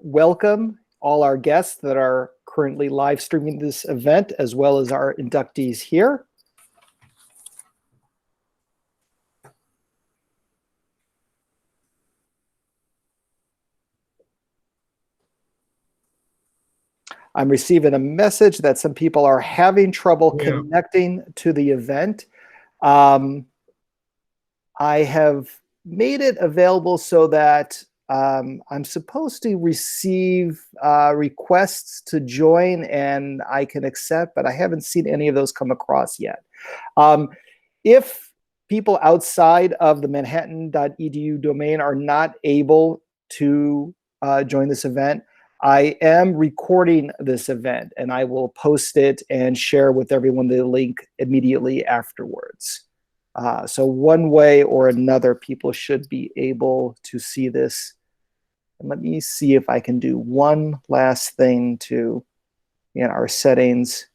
welcome all our guests that are currently live streaming this event, as well as our inductees here. I'm receiving a message that some people are having trouble connecting to the event. I have made it available so that I'm supposed to receive requests to join and I can accept, but I haven't seen any of those come across yet. If people outside of the manhattan.edu domain are not able to join this event, I am recording this event and I will post it and share with everyone the link immediately afterwards. So one way or another, people should be able to see this. And let me see if I can do one last thing to our settings.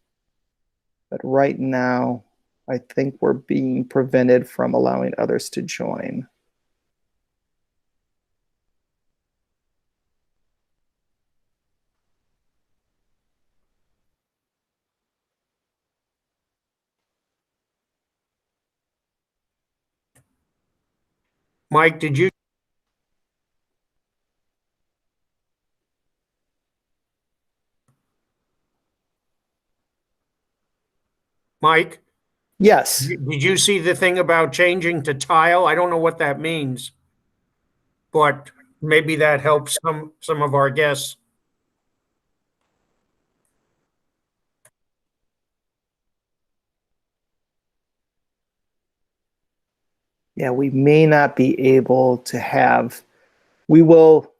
But right now, I think we're being prevented from allowing others to join. Mike, did you? Mike? Yes. Did you see the thing about changing to tile? I don't know what that means, but maybe that helps some of our guests. Yeah, we may not be able to have. We will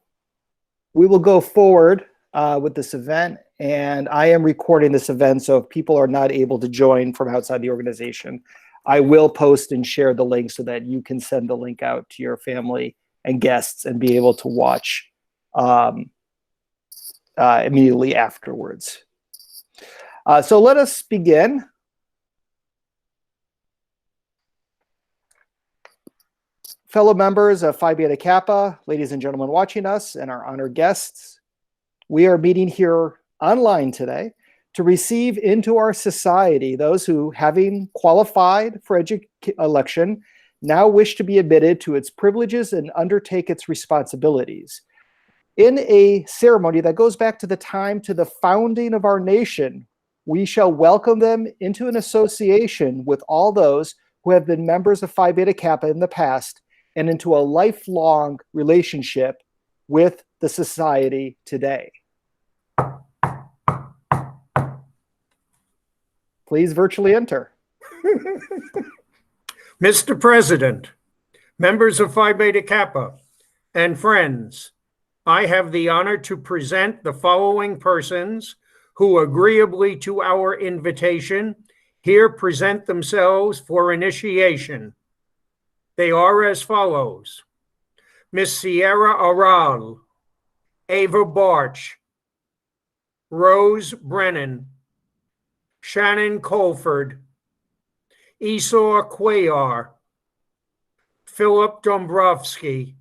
go forward with this event, and I am recording this event, so if people are not able to join from outside the organization, I will post and share the link so that you can send the link out to your family and guests and be able to watch immediately afterwards. So let us begin. Fellow members of Phi Beta Kappa, ladies and gentlemen watching us, and our honored guests, we are meeting here online today to receive into our society those who, having qualified for election, now wish to be admitted to its privileges and undertake its responsibilities. In a ceremony that goes back to the founding of our nation, we shall welcome them into an association with all those who have been members of Phi Beta Kappa in the past and into a lifelong relationship with the society today. Please virtually enter. Mr. President, members of Phi Beta Kappa, and friends, I have the honor to present the following persons who, agreeably to our invitation, here present themselves for initiation. They are as follows: Miss Sierra Aral, Ava Barch, Rose Brennan, Shannon Colford, Esau Cuellar, Philip Dombrowski,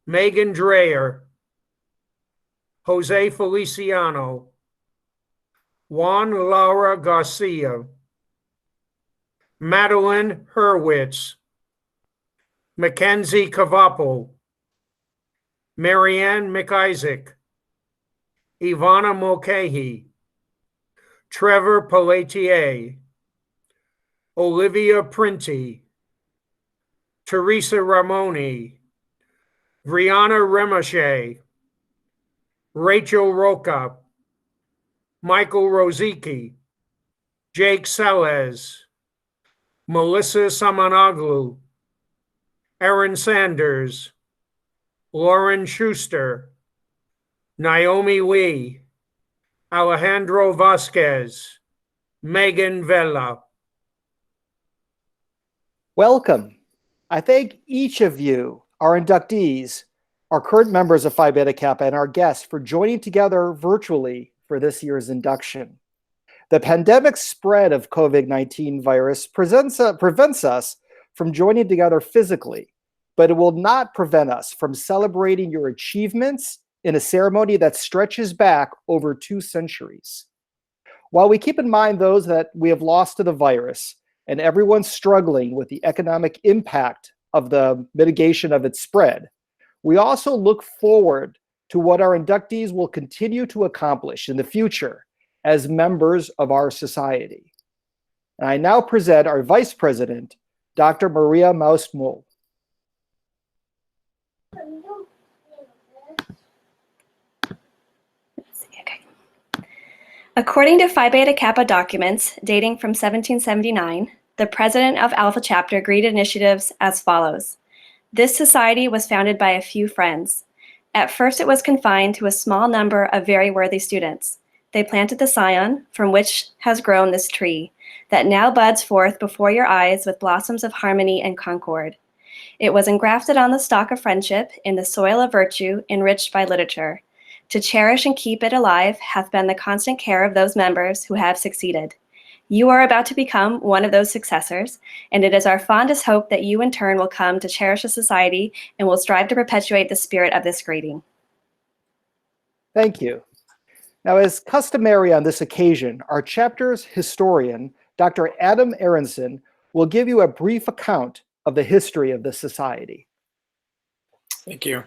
Megan Dreyer, Jose Feliciano, Juan Laura Garcia, Madeline Hurwitz, Mackenzie Cavapo, Marianne McIsaac, Ivana Mulcahy, Trevor Pelletier, Olivia Printy, Teresa Ramoni, Brianna Remache, Rachel Roca, Michael Rozicki, Jake Selez, Melissa Samanoglu, Erin Sanders, Lauren Schuster, Naomi Lee, Alejandro Vasquez, Megan Vela. Welcome. I thank each of you, our inductees, our current members of Phi Beta Kappa, and our guests for joining together virtually for this year's induction. The pandemic spread of COVID-19 virus prevents us from joining together physically, but it will not prevent us from celebrating your achievements in a ceremony that stretches back over 2 centuries. While we keep in mind those that we have lost to the virus and everyone struggling with the economic impact of the mitigation of its spread, we also look forward to what our inductees will continue to accomplish in the future as members of our society. And I now present our Vice President, Dr. Maria Maus-Mull. According to Phi Beta Kappa documents dating from 1779, the president of Alpha Chapter greeted initiatives as follows. This society was founded by a few friends. At first, it was confined to a small number of very worthy students. They planted the scion, from which has grown this tree, that now buds forth before your eyes with blossoms of harmony and concord. It was engrafted on the stalk of friendship in the soil of virtue enriched by literature. To cherish and keep it alive hath been the constant care of those members who have succeeded. You are about to become one of those successors, and it is our fondest hope that you in turn will come to cherish the society and will strive to perpetuate the spirit of this greeting. Thank you. Now, as customary on this occasion, our chapter's historian, Dr. Adam Aronson, will give you a brief account of the history of the society. Thank you.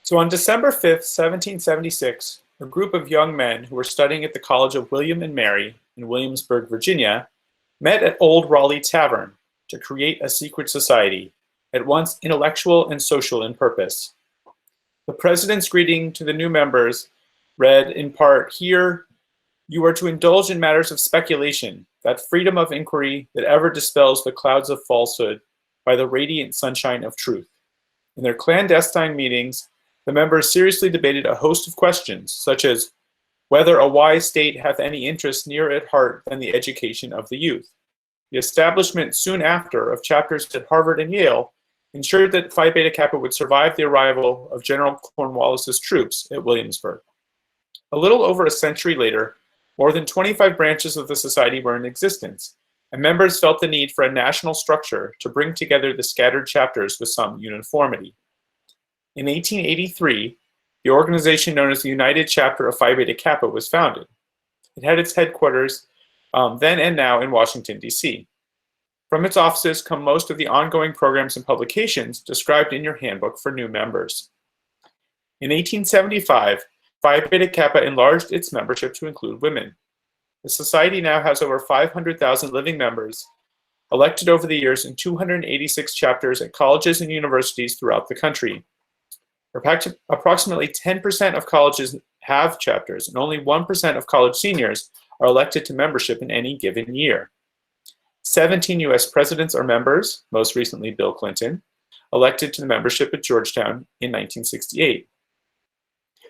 So on December 5th, 1776, a group of young men who were studying at the College of William and Mary in Williamsburg, Virginia, met at Old Raleigh Tavern to create a secret society, at once intellectual and social in purpose. The president's greeting to the new members read in part, "Here, you are to indulge in matters of speculation, that freedom of inquiry that ever dispels the clouds of falsehood by the radiant sunshine of truth." In their clandestine meetings, the members seriously debated a host of questions, such as whether a wise state hath any interest nearer at heart than the education of the youth. The establishment soon after of chapters at Harvard and Yale ensured that Phi Beta Kappa would survive the arrival of General Cornwallis's troops at Williamsburg. A little over a century later, more than 25 branches of the society were in existence, and members felt the need for a national structure to bring together the scattered chapters with some uniformity. In 1883, the organization known as the United Chapter of Phi Beta Kappa was founded. It had its headquarters then and now in Washington, D.C. From its offices come most of the ongoing programs and publications described in your handbook for new members. In 1875, Phi Beta Kappa enlarged its membership to include women. The society now has over 500,000 living members, elected over the years in 286 chapters at colleges and universities throughout the country. Approximately 10% of colleges have chapters, and only 1% of college seniors are elected to membership in any given year. 17 U.S. presidents are members, most recently Bill Clinton, elected to the membership at Georgetown in 1968.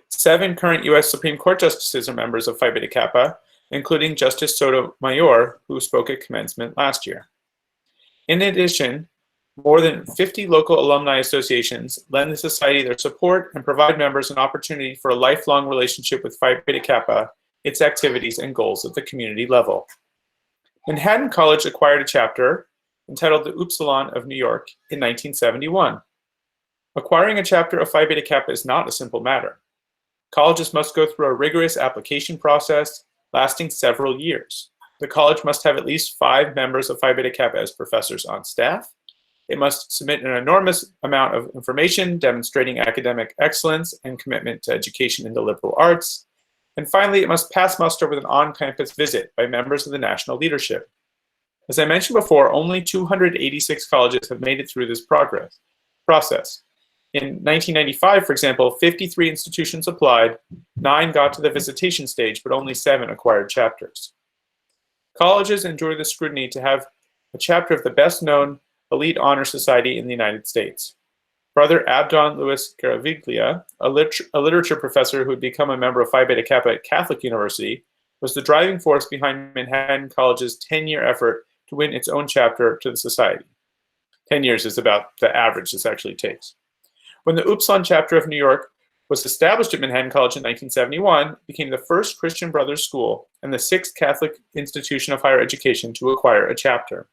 7 current U.S. Supreme Court justices are members of Phi Beta Kappa, including Justice Sotomayor, who spoke at commencement last year. In addition, more than 50 local alumni associations lend the society their support and provide members an opportunity for a lifelong relationship with Phi Beta Kappa, its activities and goals at the community level. Manhattan College acquired a chapter entitled the Upsilon of New York in 1971. Acquiring a chapter of Phi Beta Kappa is not a simple matter. Colleges must go through a rigorous application process lasting several years. The college must have at least 5 members of Phi Beta Kappa as professors on staff. It must submit an enormous amount of information demonstrating academic excellence and commitment to education in the liberal arts. And finally, it must pass muster with an on-campus visit by members of the national leadership. As I mentioned before, only 286 colleges have made it through this process. In 1995, for example, 53 institutions applied, 9 got to the visitation stage, but only 7 acquired chapters. Colleges endure the scrutiny to have a chapter of the best-known elite honor society in the United States. Brother Abdon Louis Garaviglia, a literature professor who had become a member of Phi Beta Kappa at Catholic University, was the driving force behind Manhattan College's 10-year effort to win its own chapter to the society. 10 years is about the average this actually takes. When the Upsilon chapter of New York was established at Manhattan College in 1971, it became the first Christian Brothers school and the 6th Catholic institution of higher education to acquire a chapter.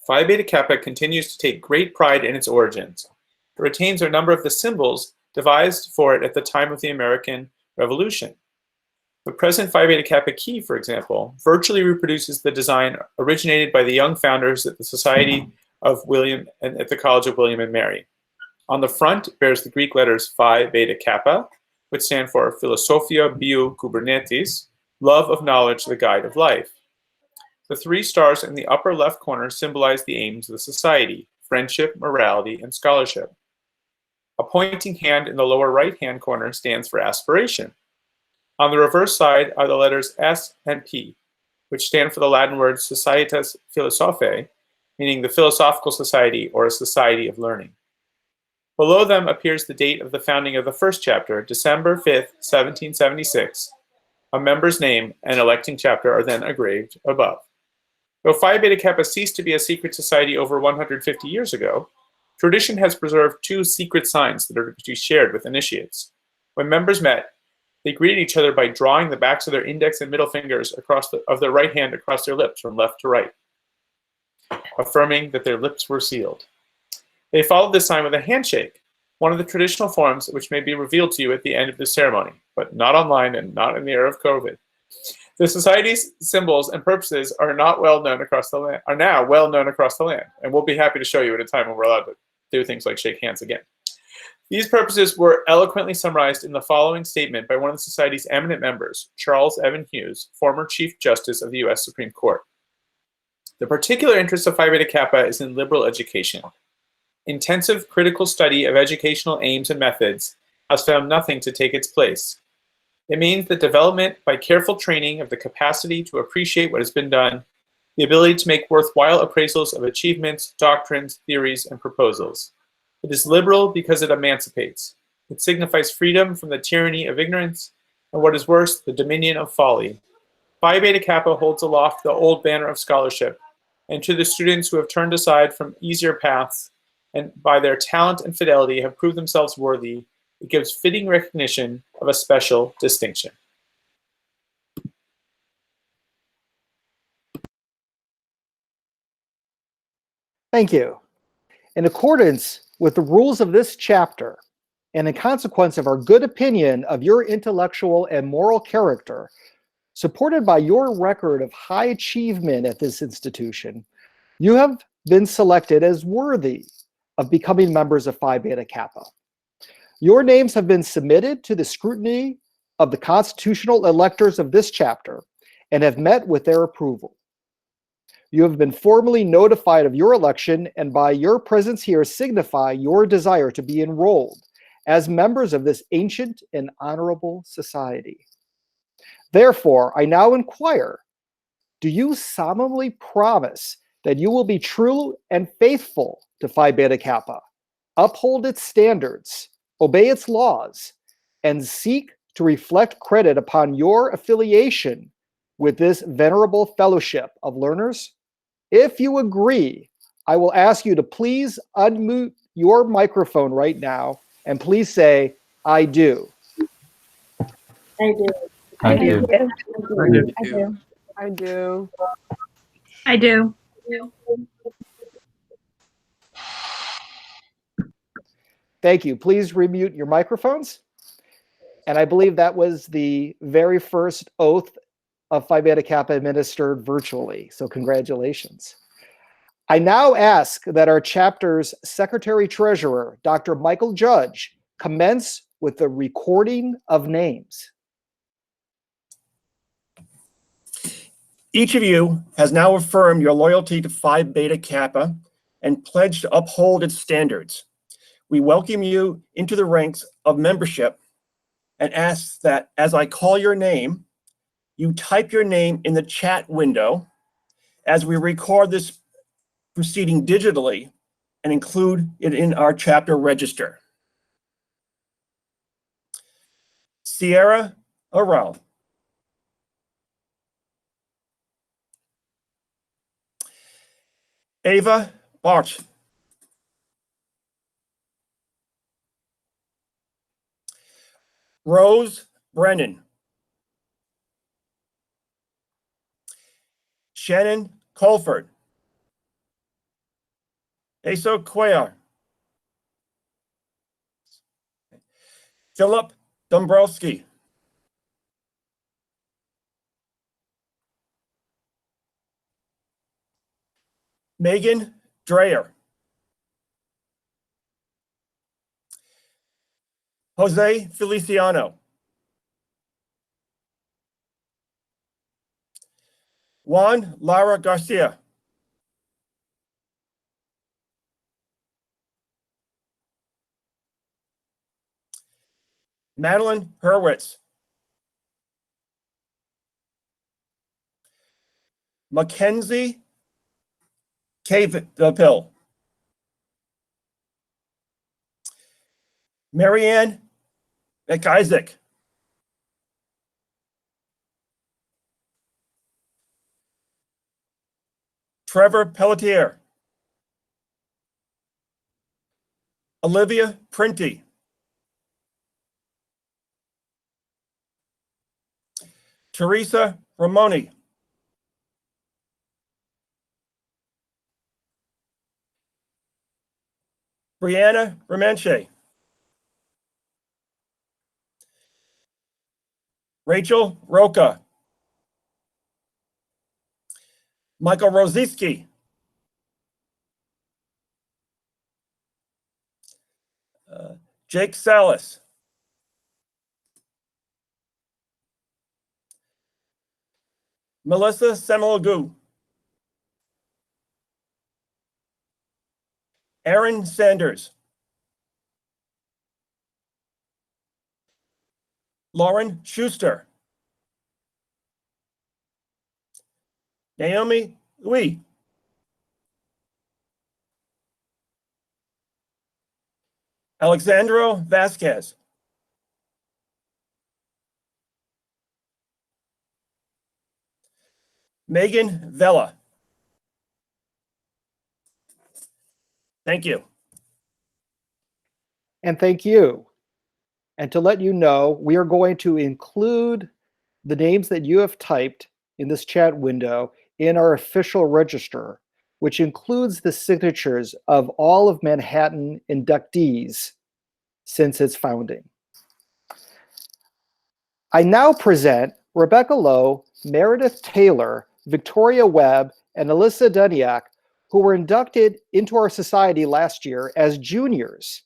Phi Beta Kappa continues to take great pride in its origins. It retains a number of the symbols devised for it at the time of the American Revolution. The present Phi Beta Kappa key, for example, virtually reproduces the design originated by the young founders at the Society of William and at the College of William and Mary. On the front bears the Greek letters Phi Beta Kappa, which stand for Philosophia Biou Kubernetes, love of knowledge, the guide of life. The three stars in the upper left corner symbolize the aims of the society: friendship, morality, and scholarship. A pointing hand in the lower right-hand corner stands for aspiration. On the reverse side are the letters S and P, which stand for the Latin words Societas Philosophae, meaning the philosophical society or a society of learning. Below them appears the date of the founding of the first chapter, December 5th, 1776. A member's name and electing chapter are then engraved above. Though Phi Beta Kappa ceased to be a secret society over 150 years ago, tradition has preserved two secret signs that are to be shared with initiates. When members met, they greeted each other by drawing the backs of their index and middle fingers of their right hand across their lips from left to right, affirming that their lips were sealed. They followed this sign with a handshake, one of the traditional forms which may be revealed to you at the end of the ceremony, but not online and not in the era of COVID. The society's symbols and purposes are now well known across the land, and we'll be happy to show you at a time when we're allowed to do things like shake hands again. These purposes were eloquently summarized in the following statement by one of the Society's eminent members, Charles Evan Hughes, former Chief Justice of the U.S. Supreme Court. The particular interest of Phi Beta Kappa is in liberal education. Intensive critical study of educational aims and methods has found nothing to take its place. It means that development by careful training of the capacity to appreciate what has been done, the ability to make worthwhile appraisals of achievements, doctrines, theories, and proposals. It is liberal because it emancipates. It signifies freedom from the tyranny of ignorance, and what is worse, the dominion of folly. Phi Beta Kappa holds aloft the old banner of scholarship, and to the students who have turned aside from easier paths and by their talent and fidelity have proved themselves worthy, it gives fitting recognition of a special distinction. Thank you. In accordance with the rules of this chapter, and in consequence of our good opinion of your intellectual and moral character, supported by your record of high achievement at this institution, you have been selected as worthy of becoming members of Phi Beta Kappa. Your names have been submitted to the scrutiny of the constitutional electors of this chapter and have met with their approval. You have been formally notified of your election, and by your presence here signify your desire to be enrolled as members of this ancient and honorable society. Therefore, I now inquire, do you solemnly promise that you will be true and faithful to Phi Beta Kappa, uphold its standards, obey its laws, and seek to reflect credit upon your affiliation with this venerable fellowship of learners? If you agree, I will ask you to please unmute your microphone right now and please say, I do. I do. I do. I do. I do. I do. Thank you. Please remute your microphones. And I believe that was the very first oath of Phi Beta Kappa administered virtually. So congratulations. I now ask that our chapter's Secretary-Treasurer, Dr. Michael Judge, commence with the recording of names. Each of you has now affirmed your loyalty to Phi Beta Kappa and pledged to uphold its standards. We welcome you into the ranks of membership and ask that as I call your name, you type your name in the chat window as we record this proceeding digitally and include it in our chapter register. Sierra Arel. Ava Barch. Rose Brennan. Shannon Colford. Asa Cuellar. Philip Dombrowski. Megan Dreyer. Jose Feliciano. Juan Lara Garcia. Madeline Hurwitz. Mackenzie Cavill. Marianne McIsaac. Trevor Pelletier. Olivia Printy. Teresa Ramoni. Brianna Romanche. Rachel Roca. Michael Rosiski. Jake Salas. Melissa Semelagu. Aaron Sanders. Lauren Schuster. Naomi Lee. Alexandro Vasquez. Megan Vella. Thank you. And thank you. And to let you know, we are going to include the names that you have typed in this chat window in our official register, which includes the signatures of all of Manhattan inductees since its founding. I now present Rebecca Lowe, Meredith Taylor, Victoria Webb, and Alyssa Duniak, who were inducted into our society last year as juniors.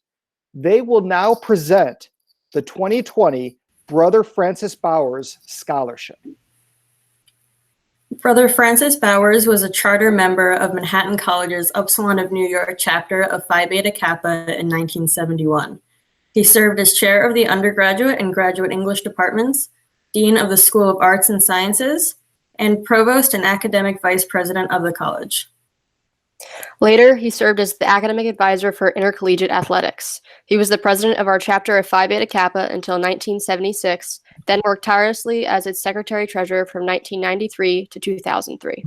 They will now present the 2020 Brother Francis Bowers Scholarship. Brother Francis Bowers was a charter member of Manhattan College's Upsilon of New York chapter of Phi Beta Kappa in 1971. He served as chair of the undergraduate and graduate English departments, dean of the School of Arts and Sciences, and provost and academic vice president of the college. Later, he served as the academic advisor for intercollegiate athletics. He was the president of our chapter of Phi Beta Kappa until 1976, then worked tirelessly as its secretary-treasurer from 1993 to 2003.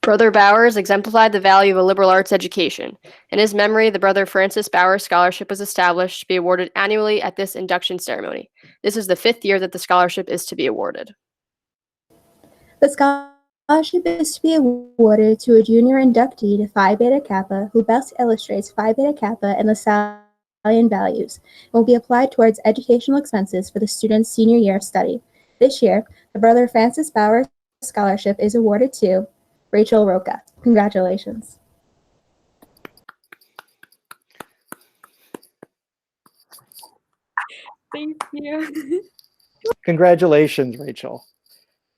Brother Bowers exemplified the value of a liberal arts education. In his memory, the Brother Francis Bowers Scholarship was established to be awarded annually at this induction ceremony. This is the 5th year that the scholarship is to be awarded. The scholarship is to be awarded to a junior inductee to Phi Beta Kappa who best illustrates Phi Beta Kappa and the Salian values and will be applied towards educational expenses for the student's senior year of study. This year, the Brother Francis Bowers Scholarship is awarded to Rachel Roca. Congratulations. Thank you. Congratulations, Rachel.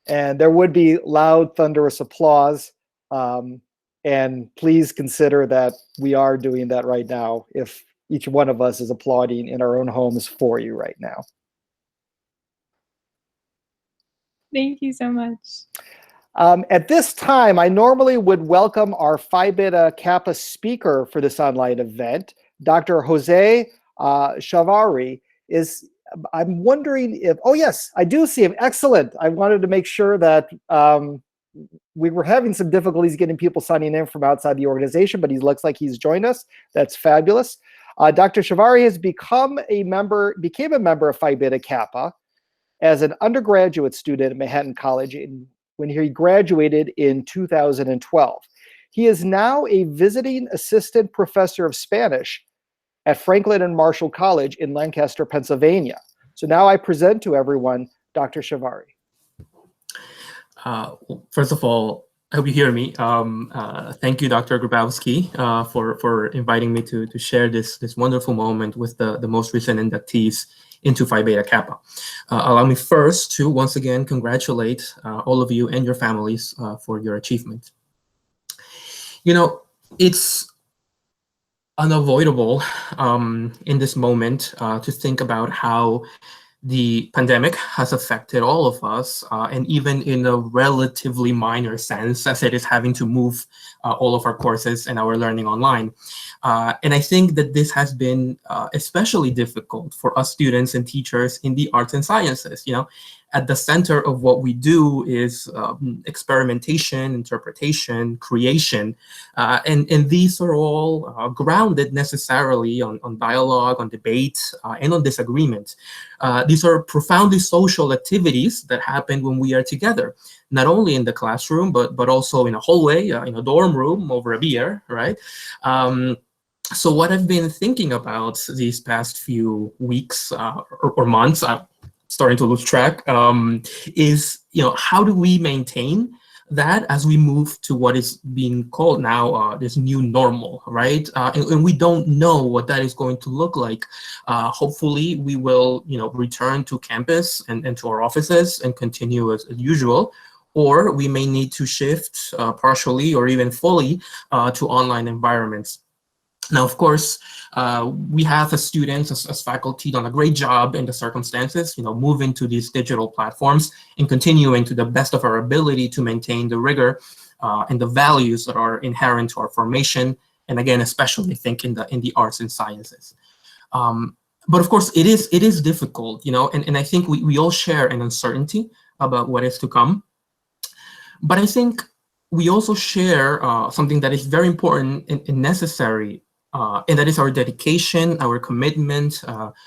And there would be loud, thunderous applause. And please consider that we are doing that right now if each one of us is applauding in our own homes for you right now. Thank you so much. At this time, I normally would welcome our Phi Beta Kappa speaker for this online event, Dr. Jose Chiavari. I'm wondering if, oh yes, I do see him. Excellent. I wanted to make sure that we were having some difficulties getting people signing in from outside the organization, but he looks like he's joined us. That's fabulous. Dr. Chiavari has became a member of Phi Beta Kappa as an undergraduate student at Manhattan College when he graduated in 2012. He is now a visiting assistant professor of Spanish at Franklin and Marshall College in Lancaster, Pennsylvania. So now I present to everyone Dr. Chiavari. First of all, I hope you hear me. Thank you, Dr. Grabowski, for inviting me to share this wonderful moment with the most recent inductees into Phi Beta Kappa. Allow me first to once again congratulate all of you and your families for your achievement. You know, it's unavoidable in this moment to think about how the pandemic has affected all of us, and even in a relatively minor sense, as it is having to move all of our courses and our learning online. And I think that this has been especially difficult for us students and teachers in the arts and sciences. You know, at the center of what we do is experimentation, interpretation, creation, and these are all grounded necessarily on dialogue, on debate, and on disagreement. These are profoundly social activities that happen when we are together, not only in the classroom, but also in a hallway, in a dorm room over a beer, right? So what I've been thinking about these past few weeks or months, I'm starting to lose track, is, you know, how do we maintain that as we move to what is being called now this new normal, right? And we don't know what that is going to look like. Hopefully we will, you know, return to campus and to our offices and continue as usual, or we may need to shift partially or even fully to online environments. Now, of course, we have as students, as faculty, done a great job in the circumstances, you know, moving to these digital platforms and continuing to the best of our ability to maintain the rigor and the values that are inherent to our formation. And again, especially think in the arts and sciences. But of course, it is difficult, you know, and I think we all share an uncertainty about what is to come. But I think we also share something that is very important and necessary, and that is our dedication, our commitment,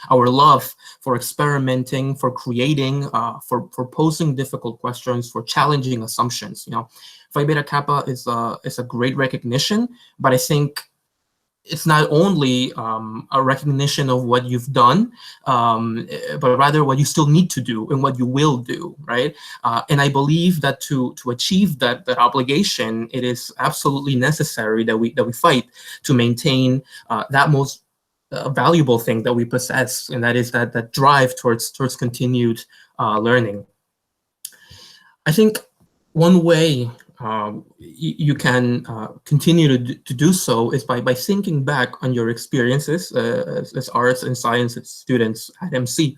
our love for experimenting, for creating, for posing difficult questions, for challenging assumptions. You know, Phi Beta Kappa is a great recognition, but I think it's not only a recognition of what you've done, but rather what you still need to do and what you will do, right? And I believe that to achieve that obligation, it is absolutely necessary that we fight to maintain that most valuable thing that we possess, and that is that drive towards continued learning. I think one way you can continue to do so is by thinking back on your experiences as arts and sciences students at MC,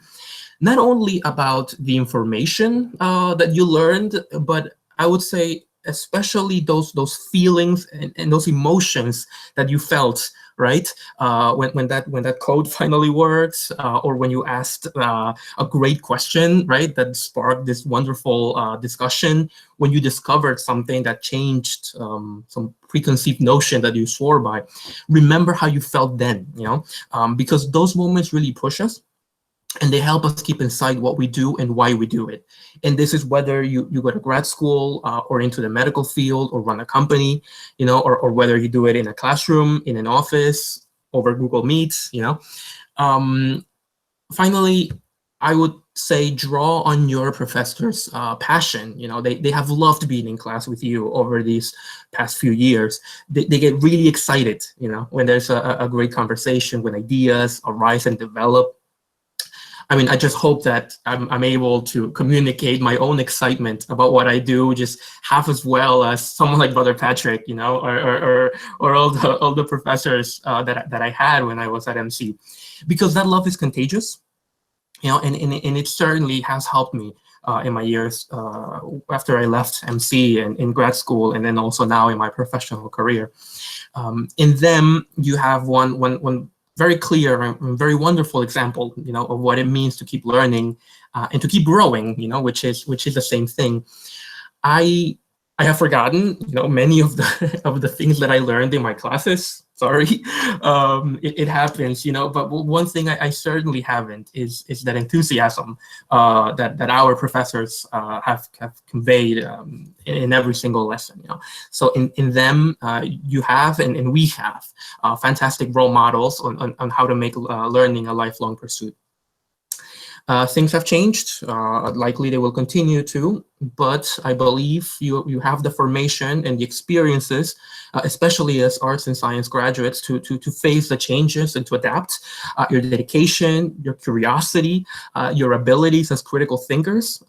not only about the information that you learned, but I would say especially those feelings and those emotions that you felt, right? When that code finally worked, or when you asked a great question, right? That sparked this wonderful discussion, when you discovered something that changed some preconceived notion that you swore by. Remember how you felt then, you know? Because those moments really push us, and they help us keep inside what we do and why we do it. And this is whether you go to grad school or into the medical field or run a company, you know, or whether you do it in a classroom, in an office, over Google Meets, you know. Finally, I would say draw on your professors' passion. You know, they have loved being in class with you over these past few years. They get really excited, you know, when there's a great conversation, when ideas arise and develop. I mean, I just hope that I'm able to communicate my own excitement about what I do just half as well as someone like Brother Patrick, you know, or all the professors that I had when I was at MC, because that love is contagious, you know, and it certainly has helped me in my years after I left MC and in grad school, and then also now in my professional career. In them, you have one very clear and very wonderful example, you know, of what it means to keep learning and to keep growing, you know, which is the same thing. I I have forgotten, many of the of the things that I learned in my classes. Sorry, it happens, But one thing I certainly haven't is that enthusiasm that our professors have conveyed in every single lesson. So in them, you have and we have fantastic role models on how to make learning a lifelong pursuit. Things have changed. Likely they will continue to, but I believe you have the formation and the experiences, especially as arts and science graduates, to face the changes and to adapt. Your dedication, your curiosity, your abilities as critical thinkers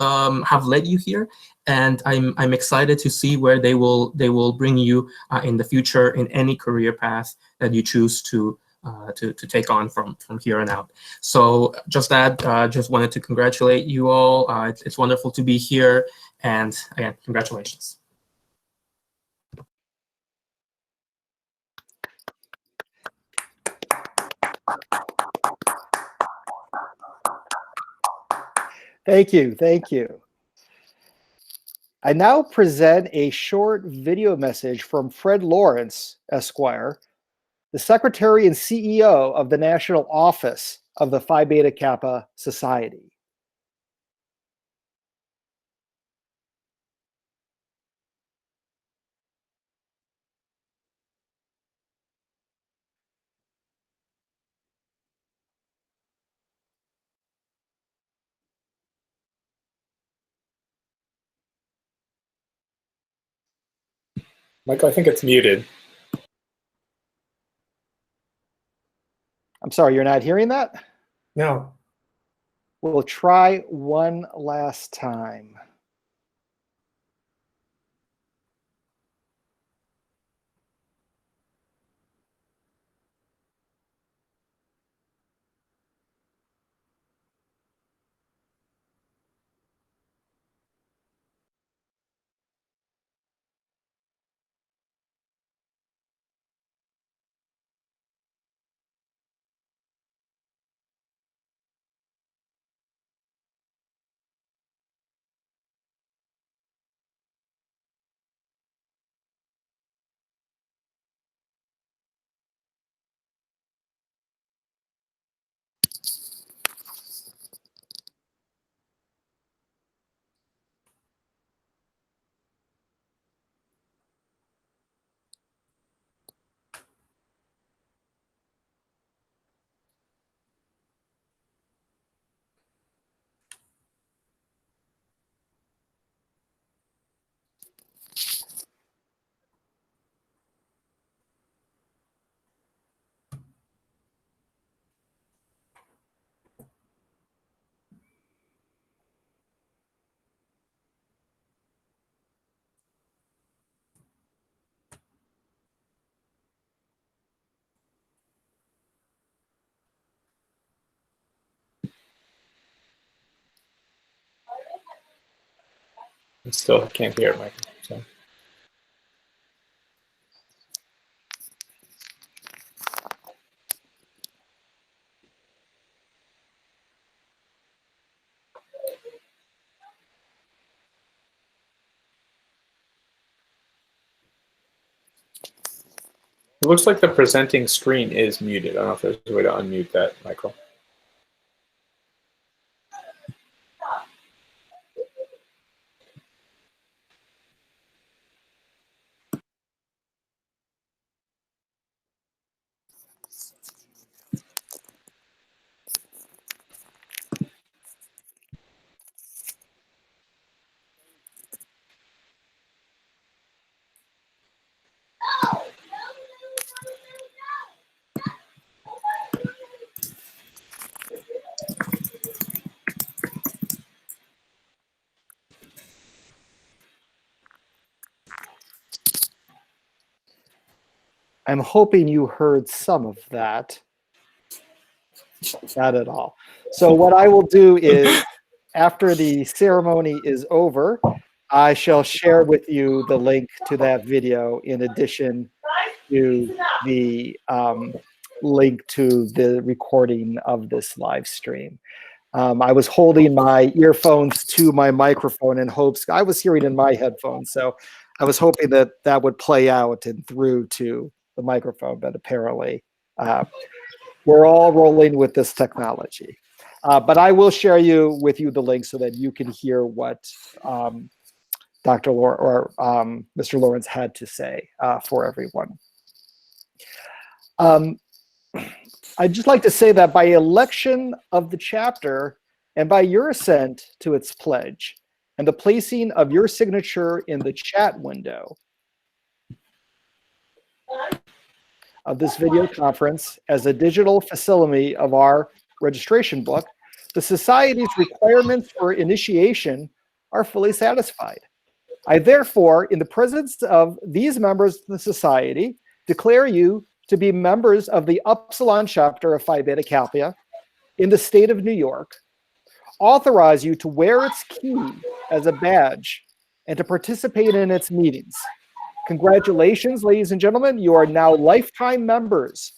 have led you here, and I'm excited to see where they will bring you in the future in any career path that you choose to take on from here on out. So just wanted to congratulate you all. It's wonderful to be here, and again, congratulations. Thank you, thank you. I now present a short video message from Fred Lawrence, Esquire, the Secretary and CEO of the National Office of the Phi Beta Kappa Society. Michael, I think it's muted. I'm sorry, you're not hearing that? No. We'll try one last time. I still can't hear it, Michael. So. It looks like the presenting screen is muted. I don't know if there's a way to unmute that, Michael. I'm hoping you heard some of that. Not at all. So what I will do is, after the ceremony is over, I shall share with you the link to that video in addition to the link to the recording of this live stream. I was holding my earphones to my microphone in hopes I was hearing in my headphones. So I was hoping that that would play out and through to the microphone, but apparently we're all rolling with this technology. But I will share with you the link so that you can hear what Dr. Mr. Lawrence had to say for everyone. I'd just like to say that by election of the chapter and by your assent to its pledge and the placing of your signature in the chat window of this video conference as a digital facsimile of our registration book, the Society's requirements for initiation are fully satisfied. I therefore, in the presence of these members of the Society, declare you to be members of the Upsilon chapter of Phi Beta Kappa in the state of New York, authorize you to wear its key as a badge and to participate in its meetings. Congratulations, ladies and gentlemen. You are now lifetime members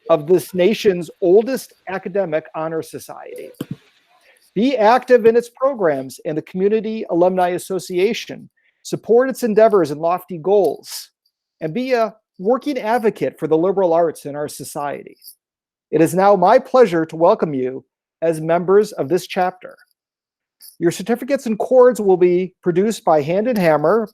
of this nation's oldest academic honor society. Be active in its programs and the Community Alumni Association. Support its endeavors and lofty goals, and be a working advocate for the liberal arts in our society. It is now my pleasure to welcome you as members of this chapter. Your certificates and cords will be produced by Hand and Hammer,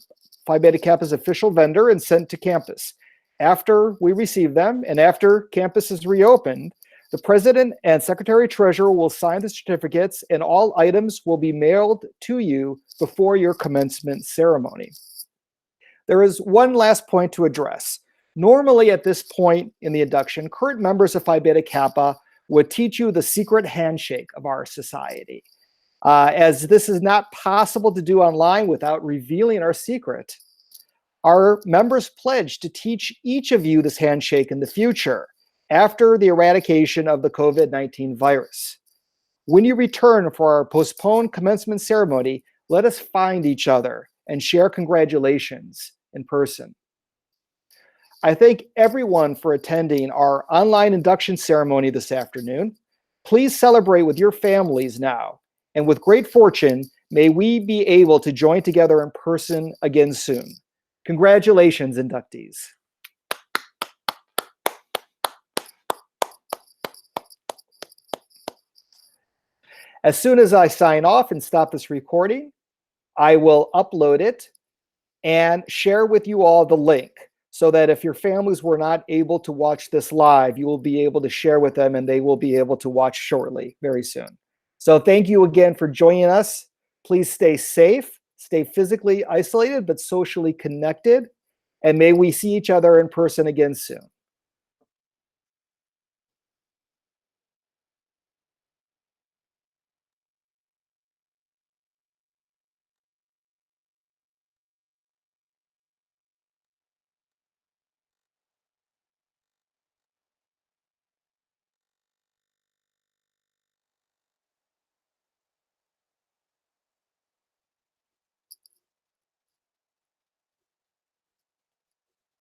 Phi Beta Kappa's official vendor, and sent to campus. After we receive them and after campus is reopened, the President and Secretary Treasurer will sign the certificates and all items will be mailed to you before your commencement ceremony. There is one last point to address. Normally at this point in the induction, current members of Phi Beta Kappa would teach you the secret handshake of our society. As this is not possible to do online without revealing our secret, our members pledge to teach each of you this handshake in the future after the eradication of the COVID-19 virus. When you return for our postponed commencement ceremony, let us find each other and share congratulations in person. I thank everyone for attending our online induction ceremony this afternoon. Please celebrate with your families now, and with great fortune, may we be able to join together in person again soon. Congratulations, inductees. As soon as I sign off and stop this recording, I will upload it and share with you all the link so that if your families were not able to watch this live, you will be able to share with them and they will be able to watch shortly, very soon. So thank you again for joining us. Please stay safe, stay physically isolated, but socially connected, and may we see each other in person again soon.